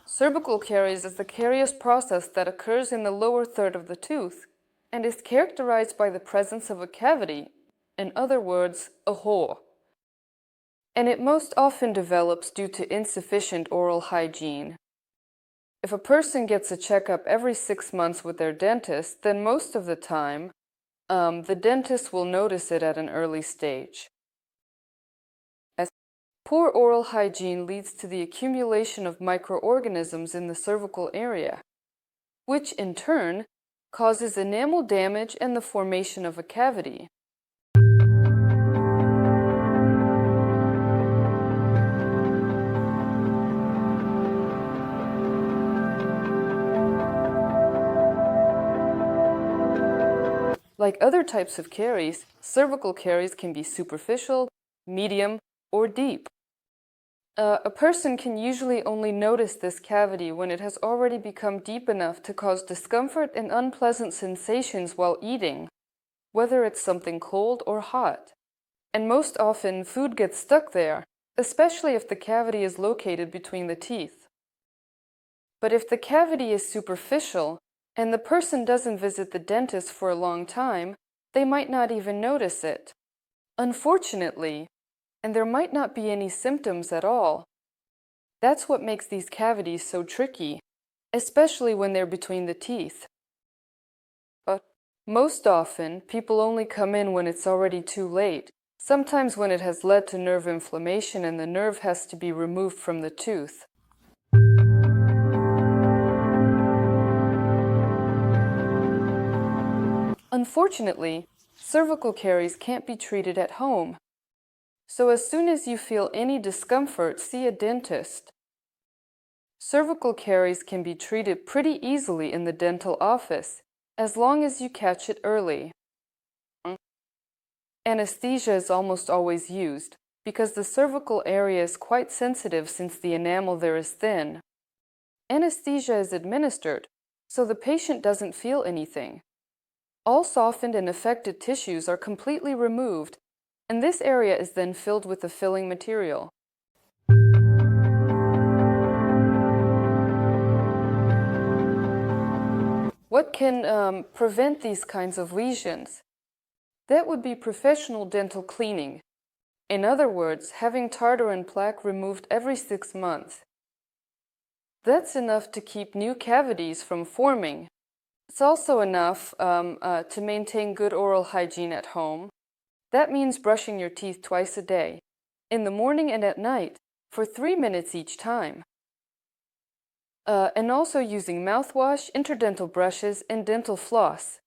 Cervical caries is the carious process that occurs in the lower third of the tooth and is characterized by the presence of a cavity, in other words, a hole. And it most often develops due to insufficient oral hygiene. If a person gets a checkup every 6 months with their dentist, then most of the time, the dentist will notice it at an early stage. As poor oral hygiene leads to the accumulation of microorganisms in the cervical area, which in turn causes enamel damage and the formation of a cavity. Like other types of caries, cervical caries can be superficial, medium, or deep. A person can usually only notice this cavity when it has already become deep enough to cause discomfort and unpleasant sensations while eating, whether it's something cold or hot. And most often, food gets stuck there, especially if the cavity is located between the teeth. But if the cavity is superficial, and the person doesn't visit the dentist for a long time, they might not even notice it. Unfortunately, and there might not be any symptoms at all. That's what makes these cavities so tricky, especially when they're between the teeth. But most often, people only come in when it's already too late, sometimes when it has led to nerve inflammation and the nerve has to be removed from the tooth. Unfortunately, cervical caries can't be treated at home. So as soon as you feel any discomfort, see a dentist. Cervical caries can be treated pretty easily in the dental office, as long as you catch it early. Anesthesia is almost always used, because the cervical area is quite sensitive since the enamel there is thin. Anesthesia is administered, so the patient doesn't feel anything. All softened and affected tissues are completely removed, and this area is then filled with the filling material. What can prevent these kinds of lesions? That would be professional dental cleaning. In other words, having tartar and plaque removed every 6 months. That's enough to keep new cavities from forming. It's also enough to maintain good oral hygiene at home. That means brushing your teeth twice a day, in the morning and at night, for 3 minutes each time. And also using mouthwash, interdental brushes, and dental floss.